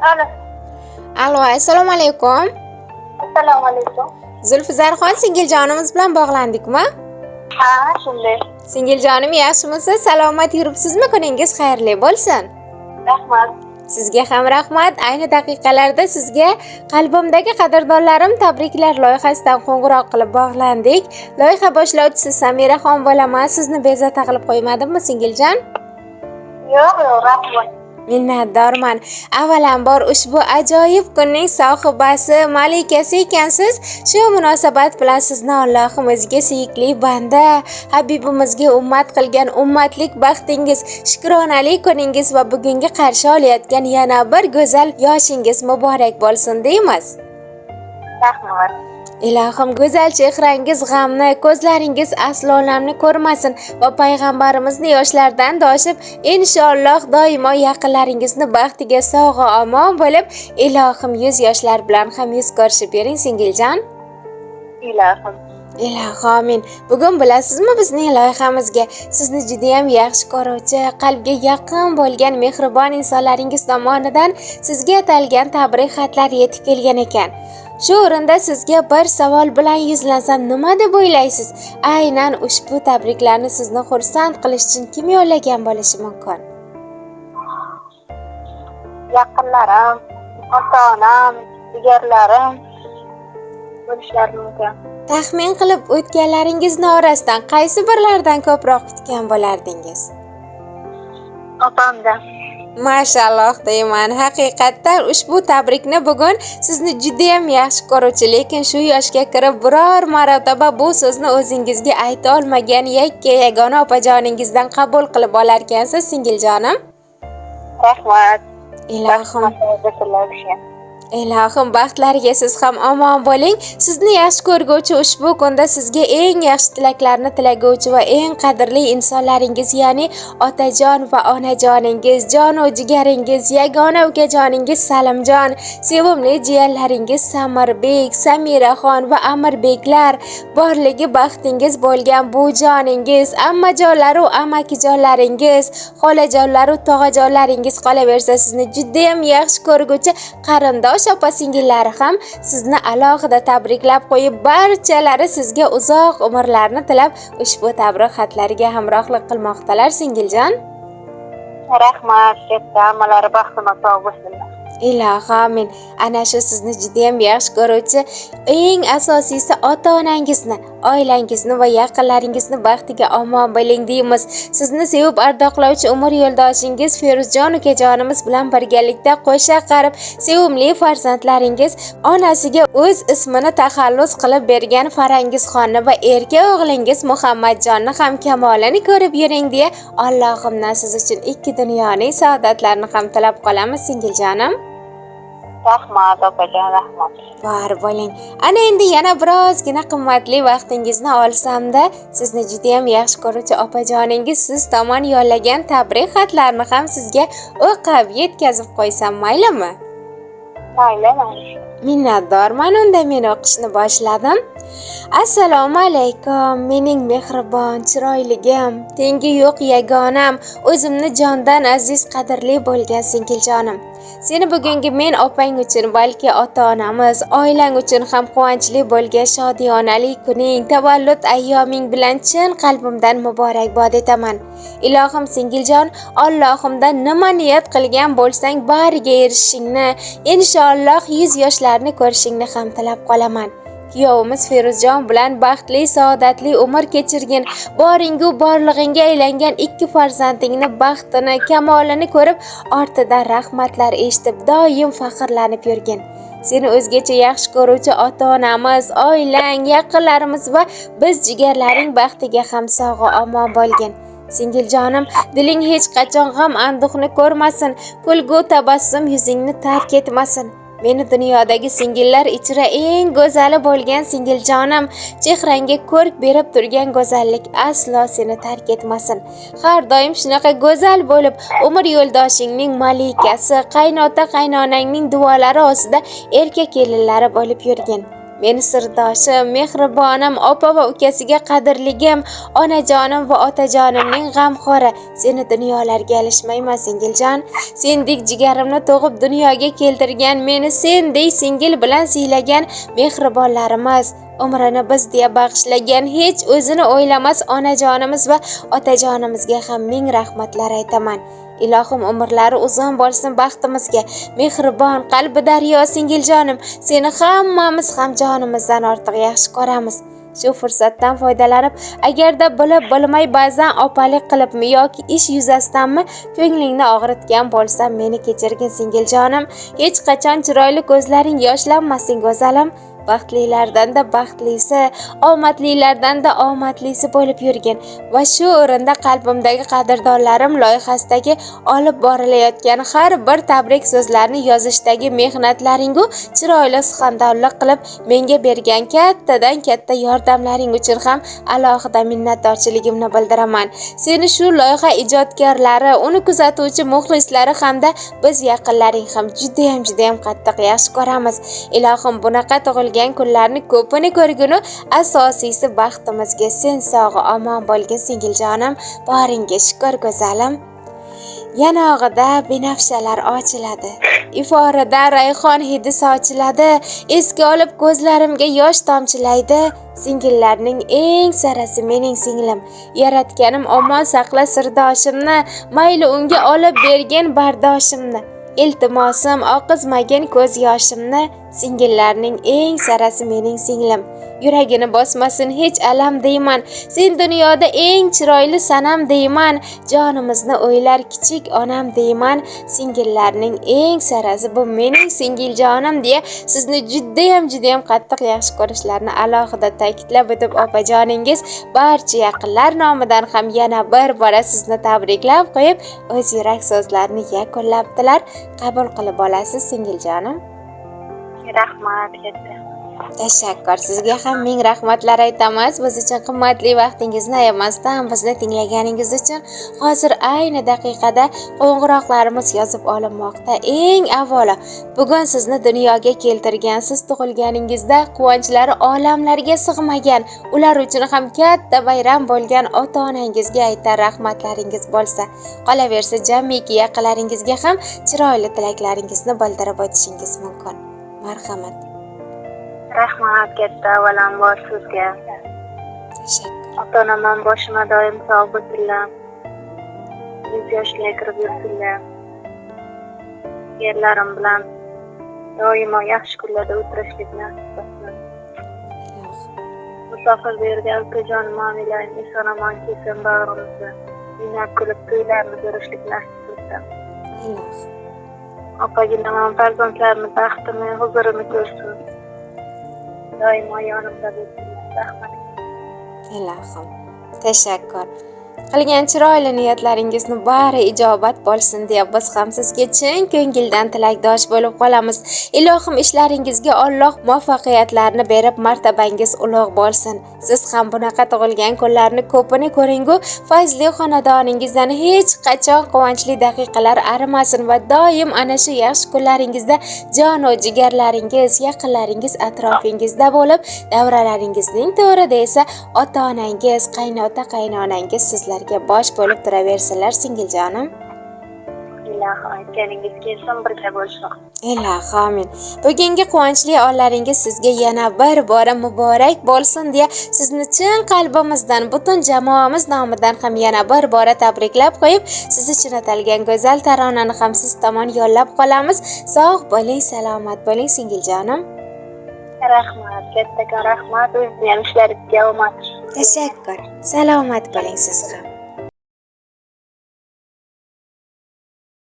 Alo. Alo, assalomu alaykum. Assalomu alaykum. Zulfizarxon singiljonimiz bilan bog'landikmi? Ha, shunday. Singiljonim yaxshimisiz? Salomat yuribsizmi? Kuningiz xayrli bo'lsin. Rahmat. Sizga ham rahmat. Ayni daqiqalarda sizga qalbimdagi qadrdonlarim tabriklar loyihasidan qo'ng'iroq qilib bog'landik. Loyiha boshlovchisi Samiraxon bo'laman. Sizni bezovta qilib qo'ymadimmi, singiljon? Yo'q, rahmat. Minnatdorman. Avvalambor ushbu ajoyib kunning sohibasi, malikasi ekansiz. Shu munosabat bilan sizni Allohimizga suyukli banda, Habibimizga ummat qilgan ummatlik baxtingiz, shukronali kuningiz va bugungi qarshi olayotgan yana bir go'zal yoshingiz muborak bo'lsin deymiz. Rahmat. Ilohim go'zal chehrangiz g'amni, ko'zlaringiz aslo olamni ko'rmasin va payg'ambarimizni yoshlardan doshib, inshaalloh doimo yaqinlaringizni baxtiga sog'i omon bo'lib, ilohim yuz yoshlar bilan ham yuz ko'rishib bering, singiljon. Ilohim. Ilohomin. Bugun bilasizmi bizning loyihamizga sizni juda ham yaxshi ko'ruvchi, qalbga yaqin bo'lgan mehribon insonlaringiz tomonidan sizga atalgan tabrik xatlar yetib kelgan ekan. Shu o'rinda sizga bir savol bilan yuzlansam nima deb o'ylaysiz? Aynan ushbu tabriklarni sizni xursand qilish uchun kim yo'llagan bo'lishi mumkin? Yaqinlarim, ota-onam, jigarlarim bo'lishlari mumkin. Taxmin qilib o'tganlaringizni orasidan qaysi birlardan ko'proq kutgan bo'lardingiz? Opamdan. Mashalloh deyman. Haqiqatdan ushbu tabrikni bugun sizni juda ham yaxshi ko'ruvchi, lekin shu yoshga kirib biror marotaba bu so'zni o'zingizga ayta olmagan yagona opajoningizdan qabul qilib olar ekansiz, singiljonim. Rahmat. Ilohim. Rahmat. Ilohim baxtlariga siz ham omon bo'ling. Sizni yaxshi ko'rguvchi ushbu kunda sizga eng yaxshi tilaklarni tilaguvchi va eng qadrli insonlaringiz, ya'ni otajon va onajoningiz, jonu jigaringiz, yagona ukajoningiz Salimjon, sevimli jiyanlaringiz Samirbek, Samiraxon va Amirbeklar, borligi baxtingiz bo'lgan bujoningiz, ammajonlaru amakijonlaringiz, xolajonlaru tog'ajonlaringiz qolaversa, sizni juda ham yaxshi ko'rguvchi qarindosh opa-singillari ham sizni alohida tabriklab qo'yib, barchalari sizga uzoq umrlarni tilab ushbu tabrik xatlariga hamrohlik qilmoqdalar, singiljon. Rahmat, katta amalari baxtima sog' bo'lsinlar. Ilohomin. Ana shu sizni juda ham yaxshi ko'ruvchi, eng asosiysi ota-onangizni, oilangizni va yaqinlaringizni baxtiga omon bo'ling deymiz. Sizni sevib ardoqlovchi umr yo'ldoshingiz Feruzjon ukajonimiz bilan birgalikda qo'sha qarib, sevimli farzandlaringiz onasiga o'z ismini taxallus qilib bergan Farangizxonni va erkak o'g'lingiz Muhammadjonni ham kamolini ko'rib yuring deya Allohimdan siz uchun ikki dunyoning saodatlarini ham tilab qolamiz, singiljonim. Rahmat, opajon, rahmat. Bor bo'ling. Ana endi yana birozgina qimmatli vaqtingizni olsam-da, sizni juda ham yaxshi ko'ruvchi opajoningiz siz tomon yo'llagan tabrik xatlarni ham sizga o'qib yetkazib qo'ysam maylimi? Mayli. Minnatdorman, unda men o'qishni boshladim. Assalomu alaykum, mening mehribon, chiroyligim, tengi yo'q yagonam, o'zimni jondan aziz, qadrli bo'lgan singiljonim. Seni bugungi men opang uchun, balki ota-onamiz, oilang uchun ham quvonchli bo'lgan shodiyonali kuning, tavallud ayyoming bilan chin qalbimdan muborakbod etaman. Ilohim singiljon, Allohimdan nima niyat qilgan bo'lsang, bariga erishishingni, inshaalloh 100 yoshlarni ko'rishingni ham tilab qolaman. Kuyovimiz Feruzjon bilan baxtli, saodatli umr kechirgin, boringu borlig'ingga aylangan ikki farzandingni baxtini, kamolini ko'rib, ortidan rahmatlar eshitib, doim faxrlanib yurgin. Seni o'zgacha yaxshi ko'ruvchi ota-onamiz, oilang, yaqinlarimiz va biz jigarlaring baxtiga ham sog'i omon bo'lgin. Singiljonim, diling hech qachon g'am anduhni ko'rmasin, kulgu tabassum yuzingni tark etmasin. Meni dunyodagi singillar ichra eng go'zali bo'lgan singiljonim, chehrangga ko'rk berib turgan go'zallik aslo seni tark etmasin. Har doim shunaqa go'zal bo'lib, umr yo'ldoshingning malikasi, qaynota qaynonangning duolari ostida erkak kelinlari bo'lib yurgin. meni sirdoshim, mehribonim, opa va ukasiga qadrligim, onajonim va otajonimning g'amxo'ri. Seni dunyolarga alishmayman singiljon. Sendek jigarimni tug'ib dunyoga keltirgan, meni sendek singil bilan siylagan mehribonlarimiz, umrini biz deya bag'ishlagan, hech o'zini o'ylamas onajonimiz va otajonimizga ham ming rahmatlar aytaman. Ilohim umrlari uzun bo'lsin baxtimizga. Mehribon, qalbi daryo singiljonim, seni hammamiz ham jonimizdan ortiq yaxshi ko'ramiz. Shu fursatdan foydalanib, agarda bilib bilmay ba'zan opalik qilibmi yoki ish yuzasidanmi ko'nglingni og'ritgan bo'lsam, meni kechirgin singiljonim. Hech qachon chiroyli ko'zlaring yoshlanmasin go'zalim. Baxtlilardan-da baxtlisi, omadlilardan-da omadlisi bo'lib yurgin va shu o'rinda qalbimdagi qadrdonlarim loyihasidagi olib borilayotgan har bir tabrik so'zlarini yozishdagi mehnatlaringu chiroyli suxandonlik qilib menga bergan kattadan katta yordamlaring uchun ham alohida minnatdorchiligimni bildiraman. Seni shu loyiha ijodkorlari, uni kuzatuvchi muxlislari hamda biz yaqinlaring ham judayam qattiq yaxshi ko'ramiz. Ilohim bunaqa tug'ilgan kunlarni ko'pini ko'rgunu, asosiysi baxtimizga sen sog'i omon bo'lgin singiljonim. Boringga shukr go'zalim. Yanog'ida binafshalar ochiladi, iforida rayhon hidi sochiladi, esga olib ko'zlarimga yosh tomchilaydi. Singillarning eng sarasi mening singlim, yaratganim omon saqla sirdoshimni, mayli unga olib bergin bardoshimni. Iltimosim oqizmagin ko'z yoshimni, singillarning eng sarasi mening singlim. Yuragini bosmasin hech alam deyman, sen dunyoda eng chiroyli sanam deyman, jonimizni o'ylar kichik onam deyman. Singillarning eng sarasi bu mening singiljonim deya sizni judayam qattiq yaxshi ko'rishlarini alohida ta'kidlab o'tib, opajoningiz barcha yaqinlar nomidan ham yana bir bora sizni tabriklab qo'yib, o'z yurak so'zlarini yakunlabdilar. Qabul qilib olasiz singiljonim. Rahmat katta. Tashakkur. Sizga ham ming rahmatlar aytamiz. Biz uchun qimmatli vaqtingizni ayamasdan bizni tinglaganingiz uchun. Hozir ayni daqiqada qo'ng'iroqlarimiz yozib olinmoqda. Eng avvalo, bugun sizni dunyoga keltirgan, siz tug'ilganingizda quvonchlari olamlarga sig'magan, ular uchun ham katta bayram bo'lgan ota-onangizga aytar rahmatlaringiz bo'lsa, qolaversa jamiki yaqinlaringizga ham chiroyli tilaklaringizni bildirib o'tishingiz mumkin. Marhamat. Rahmat katta avvalambor sizga. Tashakkur. Ota-onam boshima doim sog' bo'lsinlar. 100 yoshga kirib yursinlar. Yerlarim bilan doimo yaxshi kunlarda o'tirishlikni nasib qilsin. Musofirda yurgan ukajonim omilarim eson-omon kelsin bag'rimizda. O'ynab kulib to'ylarni ko'rishlikni nasib qilsin. Opaginaman farzandlarimni baxtini, huzurini ko'rsin. Doimo yonimda bo'lsin. Rahmat. Ilohim. Tashakkur. Qilgan chiroyli niyatlaringizni bari ijobat bo'lsin deb biz ham sizga chin ko'ngildan tilakdosh bo'lib qolamiz. Ilohim ishlaringizga Alloh muvaffaqiyatlarni berib, martabangiz ulug' bo'lsin. Siz ham bunaqa tug'ilgan kunlarni ko'pini ko'ringu, fayzli xonadoningizdan hech qachon quvonchli daqiqalar arimasin va doim ana shu yaxshi kunlaringizda jon va jigarlaringiz, yaqinlaringiz atrofingizda bo'lib, davralaringizning to'rida esa ota-onangiz, qaynota-qaynonangiz sizlarga bosh bo'lib turaversinlar singiljonim. Ilohim aytganingiz kelsin, birga bo'lsin. Ilohim amin. Bugungi quvonchli onlaringiz sizga yana bir bora muborak bo'lsin deya sizni chin qalbimizdan, butun jamoamiz nomidan ham yana bir bora tabriklab qo'yib, siz uchun atalgan go'zal taronani ham siz tomon yo'llab qolamiz. Sog' bo'ling, salomat bo'ling singiljonim. Rahmat, katta rahmat. O'zingiz ham ishlaringizga omad. Tashakkur. Salomat bo'ling siz ham.